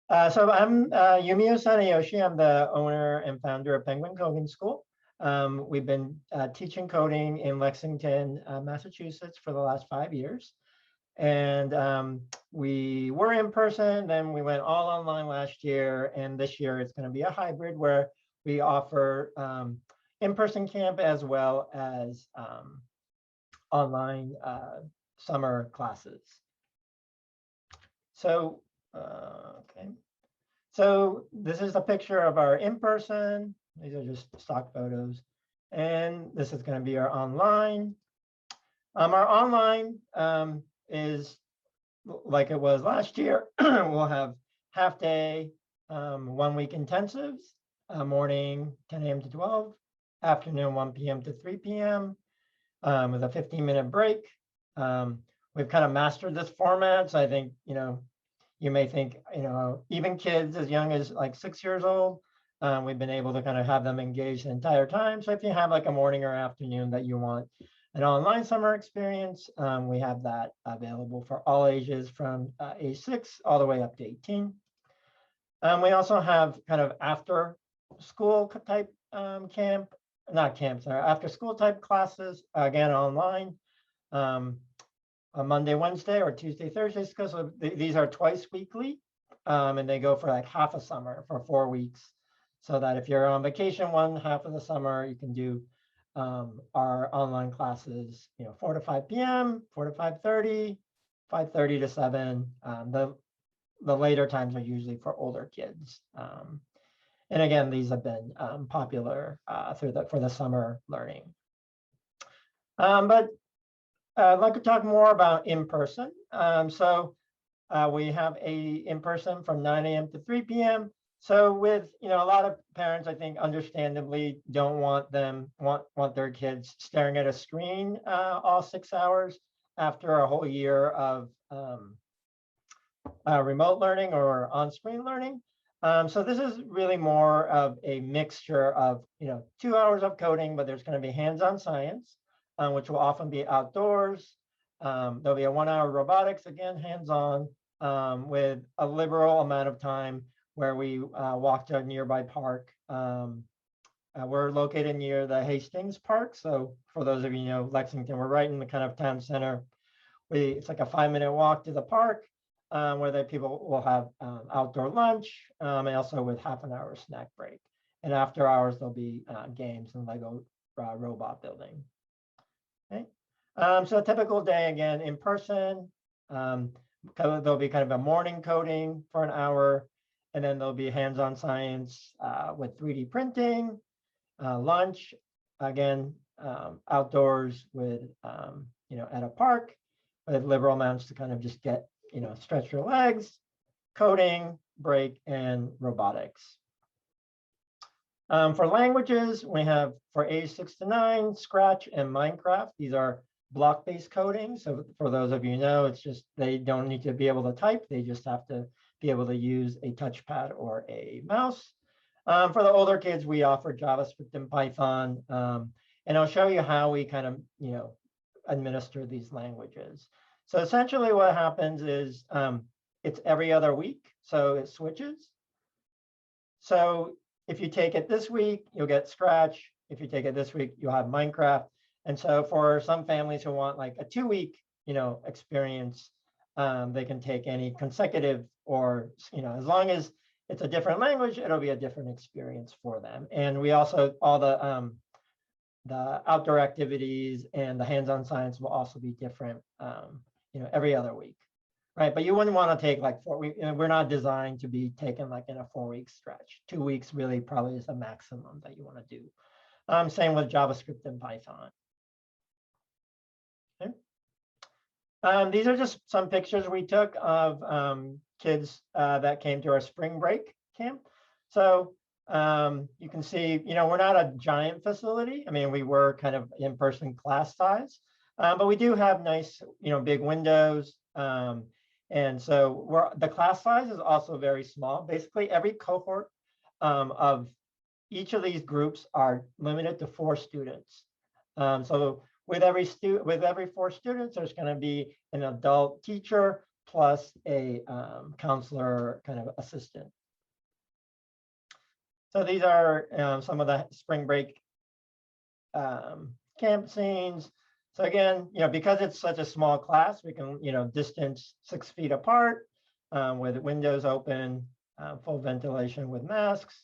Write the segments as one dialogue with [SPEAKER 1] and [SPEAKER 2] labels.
[SPEAKER 1] So I'm Yumio Sanayoshi. I'm the owner and founder of Penguin Coding School. We've been teaching coding in Lexington, Massachusetts for the last 5 years. And we were in person, then we went all online last year. And this year it's going to be a hybrid where we offer in-person camp as well as online summer classes. So, okay. So this is a picture of our in-person. These are just stock photos. And this is going to be our online. Our online is like it was last year. We'll have half day, 1 week intensives, morning 10 a.m. to 12, afternoon 1 p.m. to 3 p.m. With a 15-minute break. We've kind of mastered this format. So I think, you may think, even kids as young as like 6 years old, we've been able to kind of have them engaged the entire time. So if you have like a morning or afternoon that you want an online summer experience, we have that available for all ages from age 6 all the way up to 18. We also have kind of after school type after school type classes, again, online. On Monday, Wednesday, or Tuesday, Thursday. So these are twice weekly, and they go for like half a summer for 4 weeks. So that if you're on vacation one half of the summer, you can do our online classes, 4 to 5 p.m., 4 to 5:30, 5:30 to 7. The later times are usually for older kids. And again, these have been popular for the summer learning. But I'd like to talk more about in-person. So we have a in-person from 9 a.m. to 3 p.m. So with, a lot of parents, I think, understandably don't want their kids staring at a screen all 6 hours after a whole year of remote learning or on-screen learning. So this is really more of a mixture of, 2 hours of coding, but there's going to be hands-on science, which will often be outdoors. There'll be a 1 hour robotics, again, hands-on, with a liberal amount of time where we walk to a nearby park. We're located near the Hastings Park. So for those of you who know Lexington, we're right in the kind of town center. It's like a 5-minute walk to the park where the people will have outdoor lunch, and also with half an hour snack break. And after hours, there'll be games and Lego robot building. Okay. So a typical day, again, in person, there'll be kind of a morning coding for an hour, and then there'll be hands-on science with 3D printing, lunch, again, outdoors with, at a park with liberal amounts to kind of just get, stretch your legs, coding, break, and robotics. For languages, we have for age 6 to 9, Scratch and Minecraft. These are block-based coding. So for those of you who know, it's just they don't need to be able to type. They just have to be able to use a touchpad or a mouse. For the older kids, we offer JavaScript and Python. And I'll show you how we kind of, administer these languages. So essentially what happens is it's every other week. So it switches. So if you take it this week, you'll get Scratch. If you take it this week, you'll have Minecraft. And so for some families who want like a 2-week, experience, they can take any consecutive or, as long as it's a different language, it'll be a different experience for them. And we also, all the outdoor activities and the hands-on science will also be different, every other week. Right, but you wouldn't want to take like 4 weeks. We're not designed to be taken like in a 4-week stretch. 2 weeks really probably is the maximum that you want to do. Same with JavaScript and Python. Okay. These are just some pictures we took of kids that came to our spring break camp. So you can see, we're not a giant facility. I mean, we were kind of in-person class size, but we do have nice, big windows. And so the class size is also very small. Basically, every cohort of each of these groups are limited to 4 students. So with every 4 students, there's going to be an adult teacher plus a counselor kind of assistant. So these are some of the spring break camp scenes. So again, because it's such a small class, we can, distance 6 feet apart with windows open, full ventilation with masks.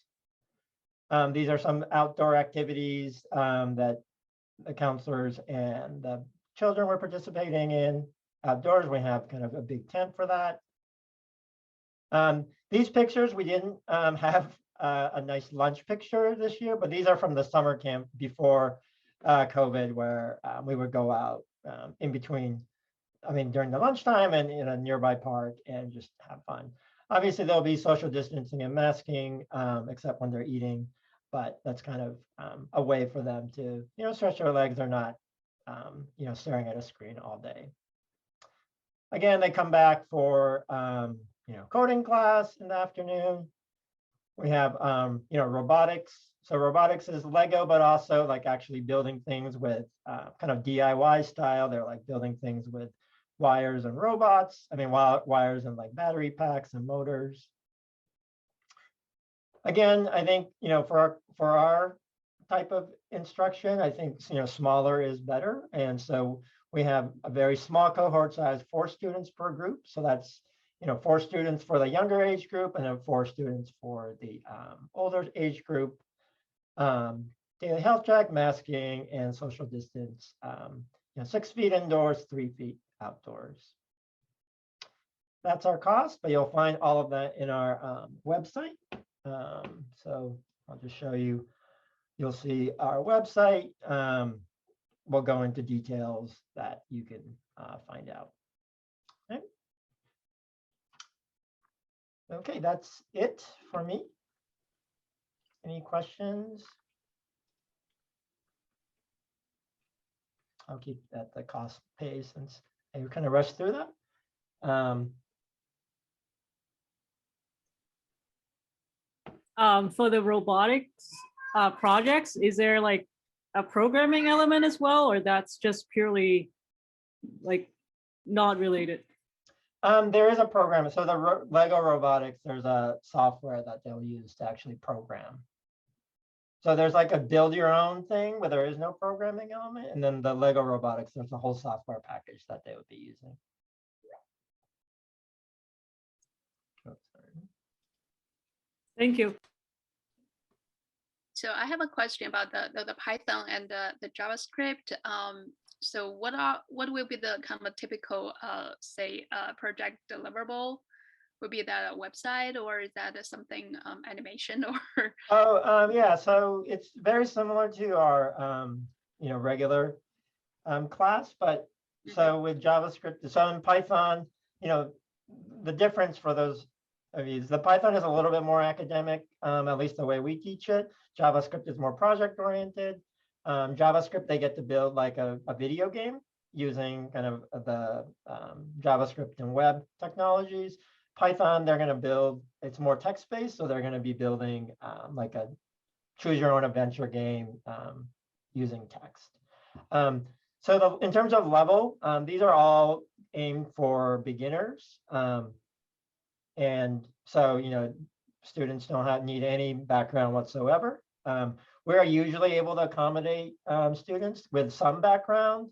[SPEAKER 1] These are some outdoor activities that the counselors and the children were participating in. Outdoors, we have kind of a big tent for that. These pictures, we didn't have a nice lunch picture this year, but these are from the summer camp before COVID, where we would go out in between, during the lunchtime and in a nearby park and just have fun. Obviously, there'll be social distancing and masking, except when they're eating, but that's kind of a way for them to, stretch their legs. They're not, staring at a screen all day. Again, they come back for, coding class in the afternoon. We have, robotics. So robotics is Lego, but also like actually building things with kind of DIY style. They're like building things with wires and robots. Wires and like battery packs and motors. Again, I think, for our type of instruction, I think, smaller is better. And so we have a very small cohort size, 4 students per group. So that's, 4 students for the younger age group and then 4 students for the older age group. Daily health check, masking, and social distance, 6 feet indoors, 3 feet outdoors. That's our cost, but you'll find all of that in our website. So I'll just show you, you'll see our website. We'll go into details that you can find out. Okay, that's it for me. Any questions? I'll keep at the cost pace since I kind of rushed through that.
[SPEAKER 2] For the robotics projects, is there like a programming element as well, or that's just purely like not related?
[SPEAKER 1] There is a program. So the Lego robotics, there's a software that they'll use to actually program. So there's like a build your own thing where there is no programming element. And then the Lego robotics, there's a whole software package that they would be using.
[SPEAKER 2] Thank you.
[SPEAKER 3] So I have a question about the Python and the JavaScript. So what will be the kind of typical project deliverable? Would be that a website, or is that something animation or?
[SPEAKER 1] Yeah, so it's very similar to our regular class, but so with JavaScript, so in Python, the difference for those of you is the Python is a little bit more academic, at least the way we teach it. JavaScript is more project oriented. JavaScript, they get to build like a video game using kind of the JavaScript and web technologies. Python, they're going to build, it's more text-based, so they're going to be building like a choose your own adventure game using text. So in terms of level, these are all aimed for beginners. And so, students don't need any background whatsoever. We are usually able to accommodate students with some background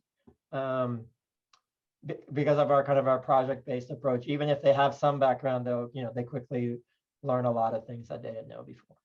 [SPEAKER 1] because of our project-based approach. Even if they have some background, they quickly learn a lot of things that they didn't know before.